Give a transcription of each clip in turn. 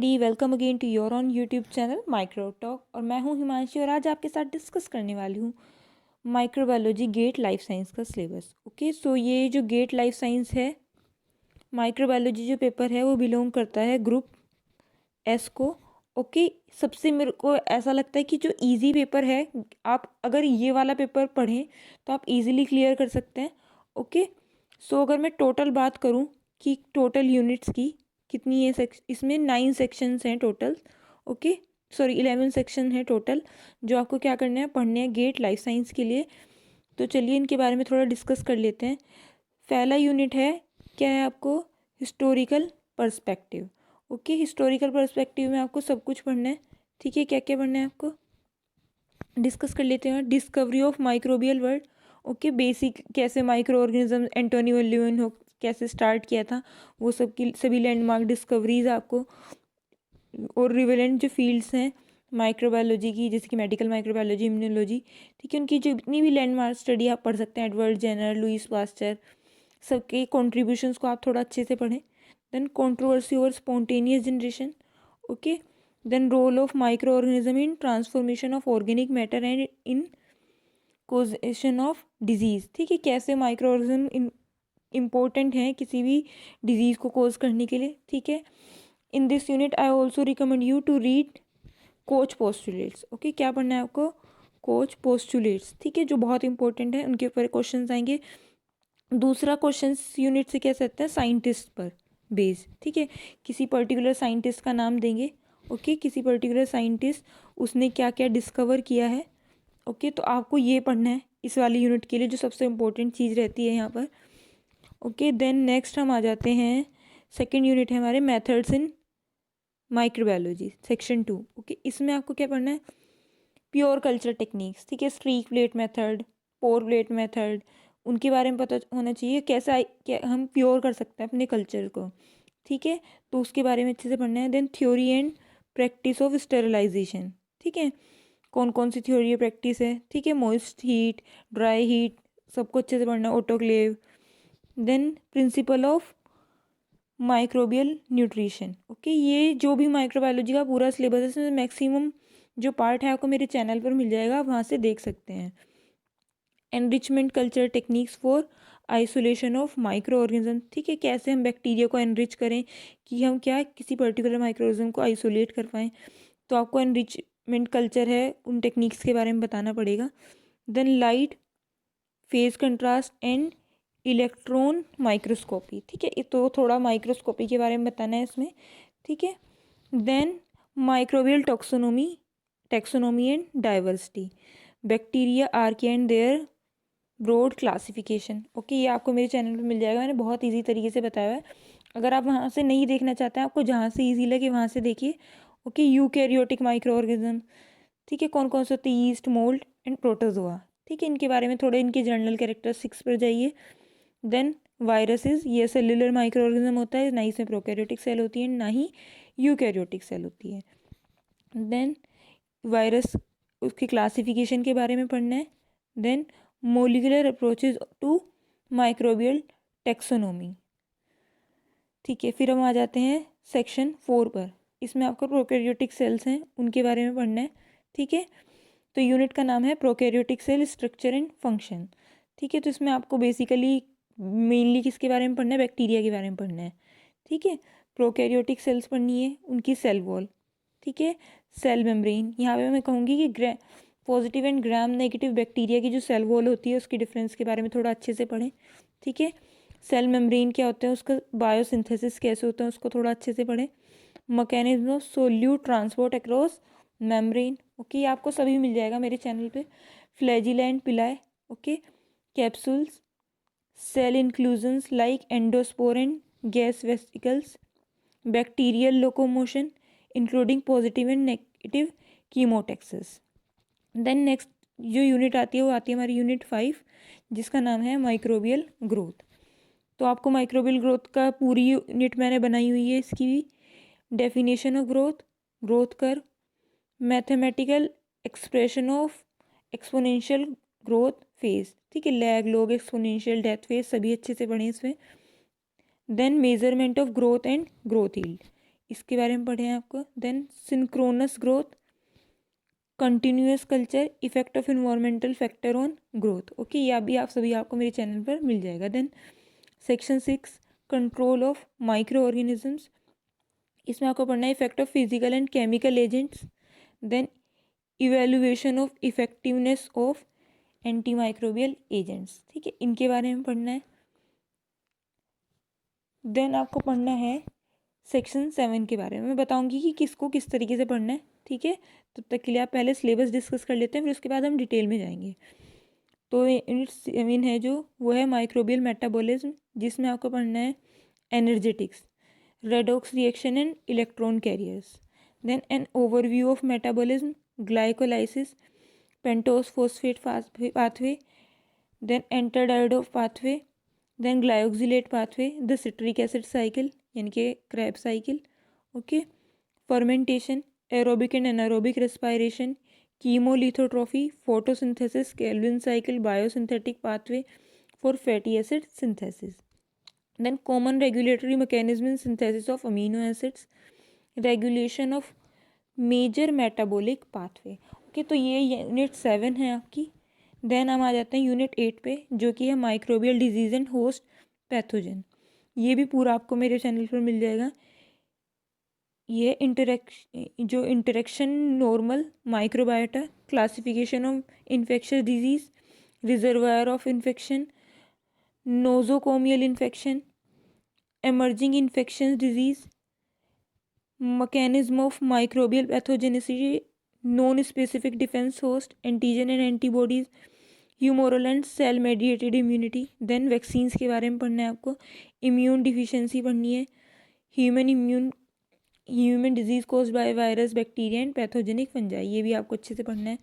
Everybody, welcome again to your own YouTube channel micro talk. और मैं हूं हिमांशी और आज आपके साथ डिस्कस करने वाली हूं माइक्रोबायोलॉजी गेट लाइफ साइंस का सिलेबस। ओके, सो ये जो गेट लाइफ साइंस है, माइक्रोबायोलॉजी जो पेपर है वो बिलोंग करता है ग्रुप एस को। ओके, सबसे मेरे को ऐसा लगता है कि जो इजी पेपर है, आप अगर ये वाला पेपर पढ़ें तो आप इजीली क्लियर कर सकते हैं। ओके, सो अगर मैं टोटल बात करूं कि टोटल यूनिट्स की कितनी है, इसमें 9 सेक्शंस हैं टोटल। ओके, सॉरी 11 सेक्शन है टोटल जो आपको क्या करना है, पढ़ने हैं गेट लाइफ साइंस के लिए। तो चलिए इनके बारे में थोड़ा डिस्कस कर लेते हैं। पहला यूनिट है, क्या है आपको, historical perspective. Okay, historical perspective में आपको सब कुछ पढ़ना है। ठीक है, क्या क्या पढ़ना है आपको डिस्कस कर लेते हैं। Discovery of microbial world. Okay, basic कैसे माइक्रो ऑर्गेनिज्म एंटोनियो ल्यूएन कैसे स्टार्ट किया था, वो सब की सभी लैंडमार्क डिस्कवरीज आपको। और रिवेलेंट जो फील्ड्स हैं माइक्रोबायोलॉजी की, जैसे कि मेडिकल माइक्रोबायोलॉजी, इम्यूनोलॉजी, ठीक है, उनकी जितनी भी लैंडमार्क स्टडी आप पढ़ सकते हैं, एडवर्ड जेनर, लुइस पास्चर, सबके कॉन्ट्रीब्यूशंस को आप थोड़ा अच्छे से पढ़ें। Then controversy over spontaneous generation. Okay, then role of micro organism in transformation of organic matter and in causation of disease. ठीक है, कैसे माइक्रो ऑर्गेनिज्म इम्पोर्टेंट हैं किसी भी डिजीज़ को कोज करने के लिए। ठीक है, in this unit I also recommend you to read Koch postulates. Okay, क्या पढ़ना है आपको, कोच पोस्टुलेट्स। ठीक है, जो बहुत इंपॉर्टेंट है, उनके ऊपर क्वेश्चन आएंगे। दूसरा क्वेश्चन यूनिट से कह सकते हैं साइंटिस्ट पर बेस। ठीक है, किसी पर्टिकुलर साइंटिस्ट का नाम देंगे। ओके, किसी पर्टिकुलर साइंटिस्ट, उसने क्या क्या डिस्कवर किया है। ओके, तो आपको ये पढ़ना है इस वाली यूनिट के लिए, जो सबसे इम्पोर्टेंट चीज़ रहती है यहाँ पर। ओके, देन नेक्स्ट हम आ जाते हैं, सेकेंड यूनिट है हमारे methods in microbiology section 2। Okay, इसमें आपको क्या पढ़ना है, प्योर कल्चर टेक्निक्स। ठीक है, स्ट्रीक प्लेट मेथड, पोर प्लेट मेथड, उनके बारे में पता होना चाहिए, कैसा क्या हम प्योर कर सकते हैं अपने कल्चर को। ठीक है, तो उसके बारे में अच्छे से पढ़ना है। Then theory and practice of sterilisation. ठीक है, कौन कौन सी थ्योरी प्रैक्टिस है। ठीक है, मॉइस्ट हीट, ड्राई हीट, सबको अच्छे से पढ़ना है, autoclave. Then principle of microbial nutrition. Okay, ये जो भी माइक्रोबायोलॉजी का पूरा सिलेबस है, इसमें मैक्सिमम जो पार्ट है आपको मेरे चैनल पर मिल जाएगा, आप वहाँ से देख सकते हैं। Enrichment culture techniques for isolation of micro organism. ठीक है, कैसे हम बैक्टीरिया को एनरिच करें कि हम क्या किसी पर्टिकुलर माइक्रो ऑर्गेनिज्म को आइसोलेट कर पाएँ, तो आपको एनरिचमेंट कल्चर है उन टेक्निक्स के बारे में बताना पड़ेगा। Then light, phase contrast and electron microscopy. ठीक है, ये तो थोड़ा माइक्रोस्कोपी के बारे में बताना है इसमें। ठीक है, then microbial taxonomy and diversity, bacteria, archaea and their broad classification. Okay, ये आपको मेरे चैनल पे मिल जाएगा, मैंने बहुत इजी तरीके से बताया है। अगर आप वहाँ से नहीं देखना चाहते हैं, आपको जहाँ से इजी लगे वहाँ से देखिए। Okay, eukaryotic micro organism. ठीक है, कौन कौन से होते हैं, यीस्ट, मोल्ड एंड प्रोटोजोआ। ठीक है, इनके बारे में थोड़े इनके जर्नल कैरेक्टरिस्टिक्स पर जाइए। देन वायरसेस, ये सेलुलर माइक्रो ऑर्गेनिज्म होता है, ना ही इसमें प्रोकैरियोटिक सेल होती है, ना ही यूकैरियोटिक सेल होती है। देन वायरस, उसकी क्लासिफिकेशन के बारे में पढ़ना है। Then molecular approaches to microbial taxonomy. ठीक है, फिर हम आ जाते हैं सेक्शन 4 पर। इसमें आपको प्रोकैरियोटिक सेल्स हैं, उनके बारे में पढ़ना है। ठीक है, तो यूनिट का नाम है prokaryotic cell structure and function. ठीक है, तो इसमें आपको बेसिकली मेनली किसके बारे में पढ़ना है, बैक्टीरिया के बारे में पढ़ना है। ठीक है, प्रोकैरियोटिक सेल्स पढ़नी है, उनकी सेल वॉल। ठीक है, सेल मेम्ब्रेन, यहाँ पे मैं कहूँगी कि positive and gram negative bacteria की जो सेल वॉल होती है, उसकी डिफरेंस के बारे में थोड़ा अच्छे से पढ़ें। ठीक है, सेल मेम्ब्रेन क्या होता है, उसका बायोसिंथेसिस कैसे होता है, उसको थोड़ा अच्छे से पढ़ें। Mechanism of solute transport across membrane. Okay, ये आपको सभी मिल जाएगा मेरे चैनल पे। Flagella and pili. Okay, capsules, cell inclusions like endospore and gas vesicles, bacterial locomotion including positive and negative chemotaxis. Then next जो यूनिट आती है वो आती है हमारी यूनिट 5, जिसका नाम है माइक्रोबियल ग्रोथ। तो आपको माइक्रोबियल ग्रोथ का पूरी यूनिट मैंने बनाई हुई है, इसकी भी definition of growth, growth curve, mathematical expression of exponential growth phase. ठीक है, lag, log, exponential, death phase, सभी अच्छे से पढ़ें इसमें। Then measurement of growth and growth yield, इसके बारे में पढ़े हैं आपको। Then synchronous growth, continuous culture, effect of environmental factor on growth. Okay, ये अभी आप सभी आपको मेरे चैनल पर मिल जाएगा। Then section 6 control of micro organisms, इसमें आपको पढ़ना है effect of physical and chemical agents. Then evaluation of effectiveness of anti microbial agents, ठीक है, इनके बारे में पढ़ना है। देन आपको पढ़ना है सेक्शन 7 के बारे में। मैं बताऊंगी कि किसको किस तरीके से पढ़ना है, ठीक है। तब तक के लिए आप पहले सिलेबस डिस्कस कर लेते हैं, फिर उसके बाद हम डिटेल में जाएंगे। तो यूनिट 7 है जो, वो है माइक्रोबियल मेटाबॉलिज्म, जिसमें आपको पढ़ना है energetics, redox reaction and electron carriers. Then an overview of metabolism, glycolysis, pentose phosphate pathway, then Entner Doudoroff pathway, then glyoxylate pathway, the citric acid cycle यानी कि Krebs cycle. Okay, fermentation, aerobic and anaerobic respiration, chemolithotrophy, photosynthesis, Calvin cycle, biosynthetic pathway for fatty acid synthesis. Then common regulatory mechanism in synthesis of amino acids, regulation of major metabolic pathway. Okay, तो ये unit 7 है आपकी। Then हम आ जाते हैं unit 8 पे, जो कि है microbial disease and host pathogen. ये भी पूरा आपको मेरे चैनल पर मिल जाएगा। ये interaction normal microbiota, classification of infectious disease, reservoir of infection, nosocomial infection, emerging infectious disease, mechanism of microbial pathogenicity, non-specific defense host, antigen and antibodies, humoral and cell mediated immunity। then vaccines के बारे में पढ़ना है आपको, immune deficiency पढ़नी है, human disease caused by virus, bacteria and pathogenic fungi, ये भी आपको अच्छे से पढ़ना है।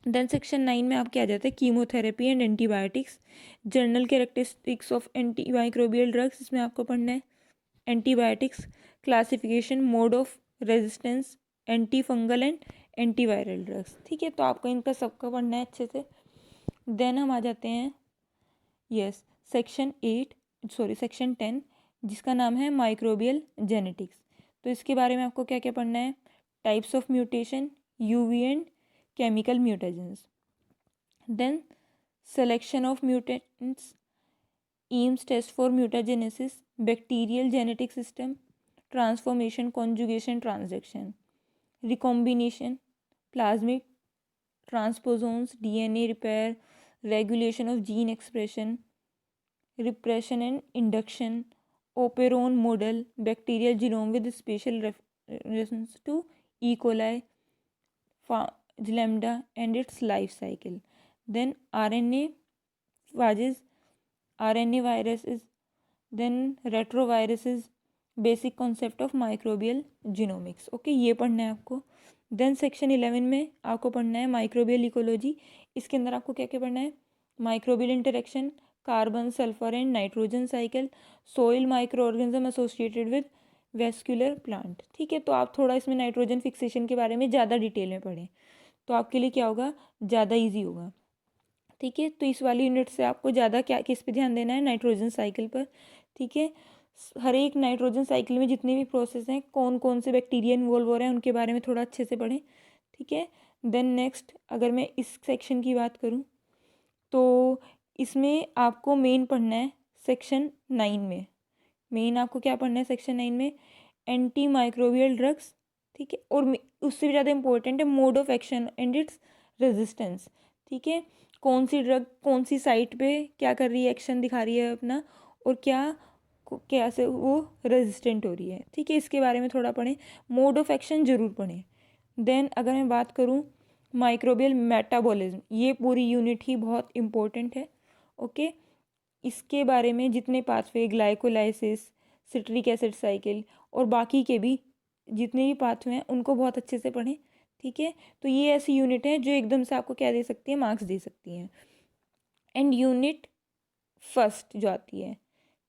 देन सेक्शन 9 में आपके आ जाते हैं chemotherapy and antibiotics, general characteristics of anti microbial drugs, इसमें आपको पढ़ना है antibiotics, classification, mode of resistance, anti fungal and antiviral drugs, ठीक है। तो आपको इनका सबका पढ़ना है अच्छे से। देन हम आ जाते हैं सेक्शन 10, जिसका नाम है माइक्रोबियल जेनेटिक्स। तो इसके बारे में आपको क्या क्या पढ़ना है, types of mutation, UV and chemical mutagens, then selection of mutants, Ames test for mutagenesis, bacterial genetic system, transformation, conjugation, transduction, recombination, plasmid transposons, DNA repair, regulation of gene expression, repression and induction, operon model, bacterial genome with special reference to E. coli, lambda and its life cycle. Then RNA phages, RNA viruses, then retroviruses, basic concept of microbial genomics। Okay, ये पढ़ना है आपको। Then section 11 में आपको पढ़ना है microbial ecology. इसके अंदर आपको क्या क्या पढ़ना है, microbial interaction, carbon sulphur and nitrogen cycle, soil micro organism associated with vascular plant, ठीक है। तो आप थोड़ा इसमें नाइट्रोजन फिक्सेशन के बारे में ज़्यादा डिटेल में पढ़ें, तो आपके लिए क्या होगा, ज़्यादा इजी होगा, ठीक है। तो इस वाली यूनिट से आपको ज़्यादा क्या किस पे ध्यान देना है, नाइट्रोजन साइकिल पर, ठीक है। हर एक नाइट्रोजन साइकिल में जितने भी प्रोसेस हैं, कौन कौन से बैक्टीरिया इन्वॉल्व हो रहे हैं, उनके बारे में थोड़ा अच्छे से पढ़ें, ठीक है। देन नेक्स्ट अगर मैं इस सेक्शन की बात करूँ, तो इसमें आपको मेन पढ़ना है सेक्शन 9 में। मेन आपको क्या पढ़ना है सेक्शन 9 में, एंटी माइक्रोबियल ड्रग्स, ठीक है। और उससे भी ज़्यादा इंपॉर्टेंट है mode of action and its resistance, ठीक है। कौन सी ड्रग कौन सी साइट पे क्या कर रही है, एक्शन दिखा रही है अपना, और कैसे वो रेजिस्टेंट हो रही है, ठीक है। इसके बारे में थोड़ा पढ़ें, मोड ऑफ एक्शन ज़रूर पढ़ें। देन अगर मैं बात करूँ माइक्रोबियल मेटाबॉलिज्म, ये पूरी यूनिट ही बहुत इम्पोर्टेंट है, ओके। इसके बारे में जितने pathway, glycolysis, citric acid cycle और बाकी के भी जितने भी पाथवे हैं उनको बहुत अच्छे से पढ़ें, ठीक है। तो ये ऐसी यूनिट है जो एकदम से आपको क्या दे सकती है, मार्क्स दे सकती हैं। एंड यूनिट फर्स्ट जो आती है,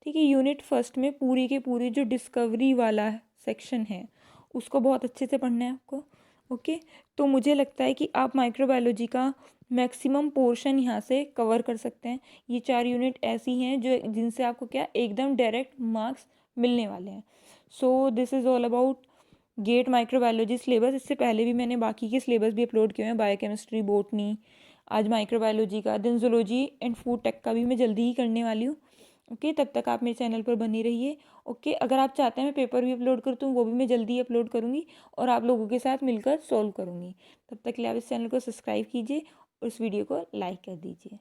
ठीक है, यूनिट फर्स्ट में पूरी के पूरी जो डिस्कवरी वाला सेक्शन है उसको बहुत अच्छे से पढ़ना है आपको, ओके। तो मुझे लगता है कि आप माइक्रोबायोलॉजी का मैक्सिमम पोर्शन यहाँ से कवर कर सकते हैं। ये 4 यूनिट ऐसी हैं जो जिनसे आपको क्या एकदम डायरेक्ट मार्क्स मिलने वाले हैं। So this is all about GATE microbiology syllabus. इससे पहले भी मैंने बाकी के सिलेबस भी अपलोड किए हैं, बायोकेमिस्ट्री, बॉटनी, आज माइक्रोबायोलॉजी का, then zoology and food tech का भी मैं जल्दी ही करने वाली हूँ। ओके, तब तक आप मेरे चैनल पर बनी रहिए। ओके, अगर आप चाहते हैं मैं पेपर भी अपलोड कर दूँ, वो भी मैं जल्दी ही अपलोड करूँगी और आप लोगों के साथ मिलकर सॉल्व करूँगी। तब तक के लिए आप इस चैनल को सब्सक्राइब कीजिए और इस वीडियो को लाइक कर दीजिए।